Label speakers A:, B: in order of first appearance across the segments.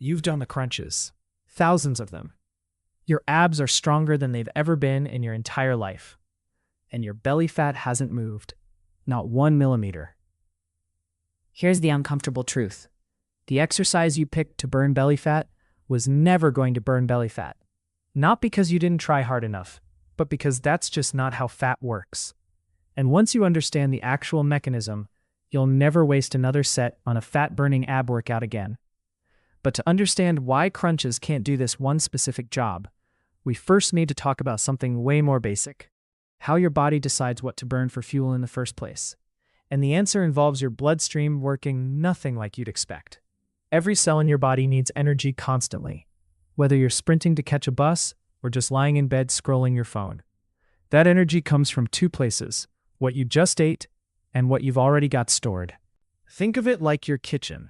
A: You've done the crunches. Thousands of them. Your abs are stronger than they've ever been in your entire life. And your belly fat hasn't moved. Not 1 millimeter.
B: Here's the uncomfortable truth.
A: The exercise you picked to burn belly fat was never going to burn belly fat. Not because you didn't try hard enough, but because that's just not how fat works. And once you understand the actual mechanism, you'll never waste another set on a fat-burning ab workout again. But to understand why crunches can't do this one specific job, we first need to talk about something way more basic: how your body decides what to burn for fuel in the first place. And the answer involves your bloodstream working nothing like you'd expect. Every cell in your body needs energy constantly, whether you're sprinting to catch a bus or just lying in bed scrolling your phone. That energy comes from two places: what you just ate and what you've already got stored. Think of it like your kitchen.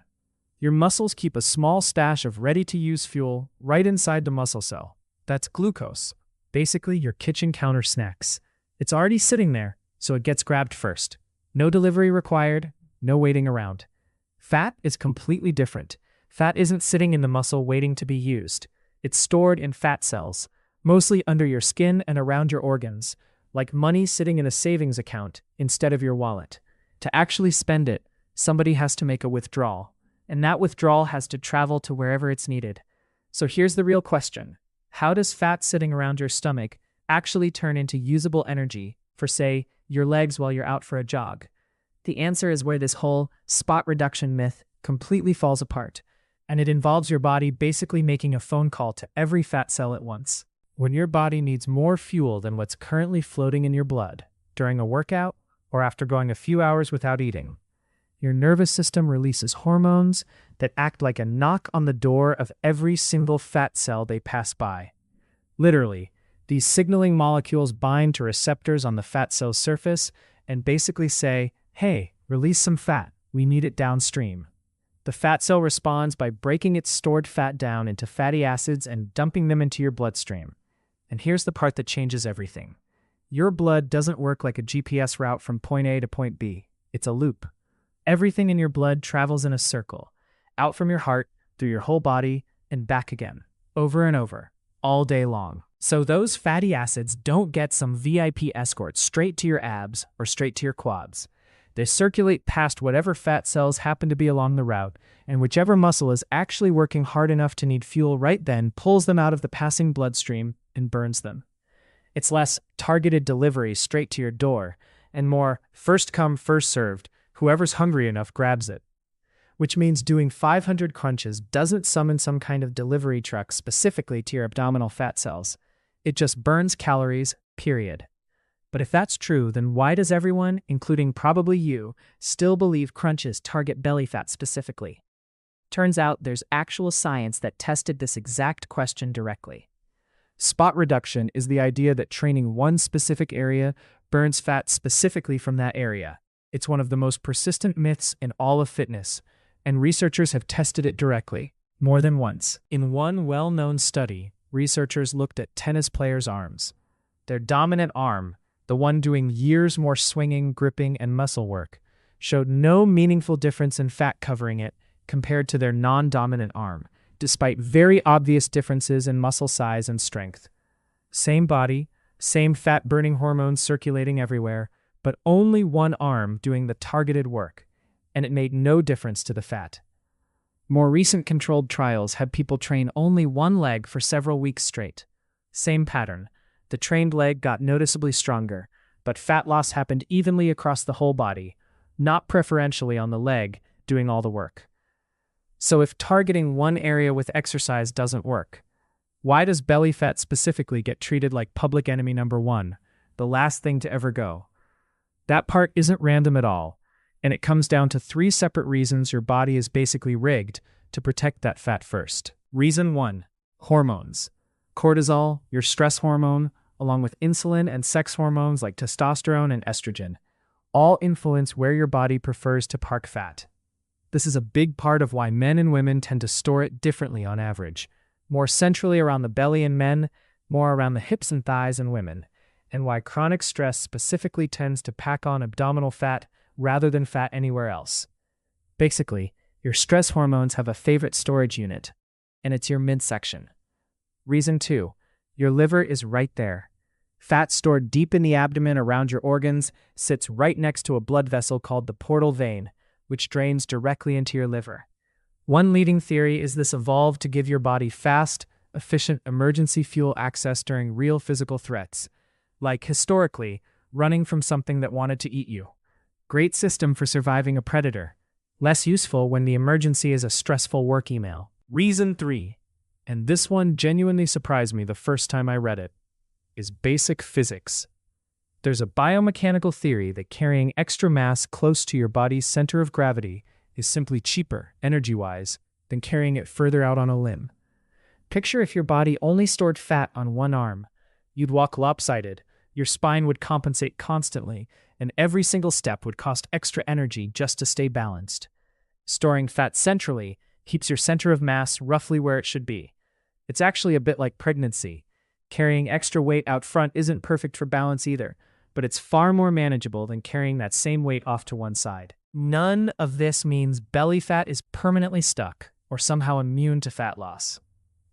A: Your muscles keep a small stash of ready-to-use fuel right inside the muscle cell. That's glucose, basically your kitchen counter snacks. It's already sitting there, so it gets grabbed first. No delivery required, no waiting around. Fat is completely different. Fat isn't sitting in the muscle waiting to be used. It's stored in fat cells, mostly under your skin and around your organs, like money sitting in a savings account instead of your wallet. To actually spend it, somebody has to make a withdrawal, and that withdrawal has to travel to wherever it's needed. So here's the real question. How does fat sitting around your stomach actually turn into usable energy for, say, your legs while you're out for a jog? The answer is where this whole spot reduction myth completely falls apart, and it involves your body basically making a phone call to every fat cell at once. When your body needs more fuel than what's currently floating in your blood, during a workout or after going a few hours without eating, your nervous system releases hormones that act like a knock on the door of every single fat cell they pass by. Literally, these signaling molecules bind to receptors on the fat cell's surface and basically say, "Hey, release some fat, we need it downstream." The fat cell responds by breaking its stored fat down into fatty acids and dumping them into your bloodstream. And here's the part that changes everything. Your blood doesn't work like a GPS route from point A to point B. It's a loop. Everything in your blood travels in a circle, out from your heart, through your whole body, and back again, over and over, all day long. So those fatty acids don't get some VIP escort straight to your abs or straight to your quads. They circulate past whatever fat cells happen to be along the route, and whichever muscle is actually working hard enough to need fuel right then pulls them out of the passing bloodstream and burns them. It's less targeted delivery straight to your door, and more first come, first served. Whoever's hungry enough grabs it. Which means doing 500 crunches doesn't summon some kind of delivery truck specifically to your abdominal fat cells. It just burns calories, period. But if that's true, then why does everyone, including probably you, still believe crunches target belly fat specifically? Turns out there's actual science that tested this exact question directly. Spot reduction is the idea that training one specific area burns fat specifically from that area. It's one of the most persistent myths in all of fitness, and researchers have tested it directly, more than once. In one well-known study, researchers looked at tennis players' arms. Their dominant arm, the one doing years more swinging, gripping, and muscle work, showed no meaningful difference in fat covering it compared to their non-dominant arm, despite very obvious differences in muscle size and strength. Same body, same fat-burning hormones circulating everywhere, but only one arm doing the targeted work, and it made no difference to the fat. More recent controlled trials had people train only one leg for several weeks straight. Same pattern. The trained leg got noticeably stronger, but fat loss happened evenly across the whole body, not preferentially on the leg doing all the work. So if targeting one area with exercise doesn't work, why does belly fat specifically get treated like public enemy number one, the last thing to ever go? That part isn't random at all, and it comes down to 3 separate reasons your body is basically rigged to protect that fat first. Reason 1. Hormones. Cortisol, your stress hormone, along with insulin and sex hormones like testosterone and estrogen, all influence where your body prefers to park fat. This is a big part of why men and women tend to store it differently on average, more centrally around the belly in men, more around the hips and thighs in women, and why chronic stress specifically tends to pack on abdominal fat rather than fat anywhere else. Basically, your stress hormones have a favorite storage unit, and it's your midsection. Reason 2. Your liver is right there. Fat stored deep in the abdomen around your organs sits right next to a blood vessel called the portal vein, which drains directly into your liver. One leading theory is this evolved to give your body fast, efficient emergency fuel access during real physical threats, like historically, running from something that wanted to eat you. Great system for surviving a predator. Less useful when the emergency is a stressful work email. Reason 3, and this one genuinely surprised me the first time I read it, is basic physics. There's a biomechanical theory that carrying extra mass close to your body's center of gravity is simply cheaper, energy-wise, than carrying it further out on a limb. Picture if your body only stored fat on one arm. You'd walk lopsided, your spine would compensate constantly, and every single step would cost extra energy just to stay balanced. Storing fat centrally keeps your center of mass roughly where it should be. It's actually a bit like pregnancy. Carrying extra weight out front isn't perfect for balance either, but it's far more manageable than carrying that same weight off to one side. None of this means belly fat is permanently stuck or somehow immune to fat loss.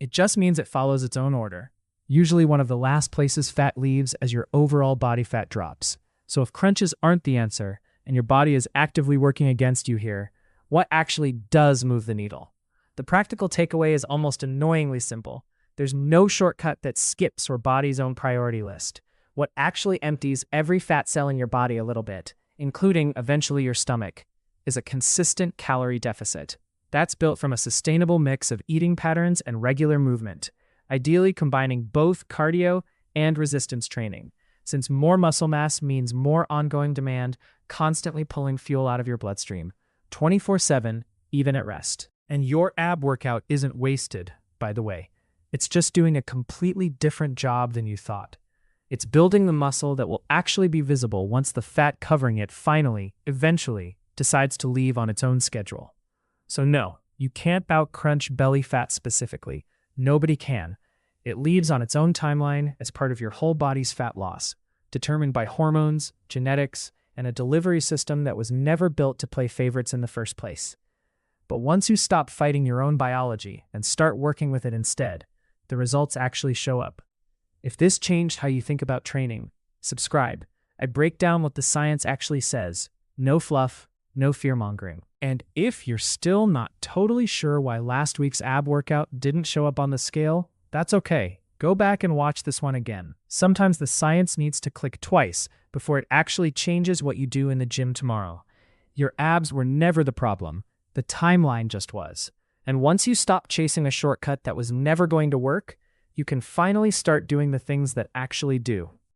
A: It just means it follows its own order. Usually one of the last places fat leaves as your overall body fat drops. So if crunches aren't the answer, and your body is actively working against you here, what actually does move the needle? The practical takeaway is almost annoyingly simple. There's no shortcut that skips your body's own priority list. What actually empties every fat cell in your body a little bit, including eventually your stomach, is a consistent calorie deficit. That's built from a sustainable mix of eating patterns and regular movement, ideally combining both cardio and resistance training, since more muscle mass means more ongoing demand, constantly pulling fuel out of your bloodstream, 24/7, even at rest. And your ab workout isn't wasted, by the way. It's just doing a completely different job than you thought. It's building the muscle that will actually be visible once the fat covering it finally, eventually, decides to leave on its own schedule. So no, you can't out-crunch belly fat specifically. Nobody can. It leaves on its own timeline as part of your whole body's fat loss, determined by hormones, genetics, and a delivery system that was never built to play favorites in the first place. But once you stop fighting your own biology and start working with it instead, the results actually show up. If this changed how you think about training, subscribe. I break down what the science actually says. No fluff, no fear-mongering. And if you're still not totally sure why last week's ab workout didn't show up on the scale, that's okay. Go back and watch this one again. Sometimes the science needs to click twice before it actually changes what you do in the gym tomorrow. Your abs were never the problem. The timeline just was. And once you stop chasing a shortcut that was never going to work, you can finally start doing the things that actually do.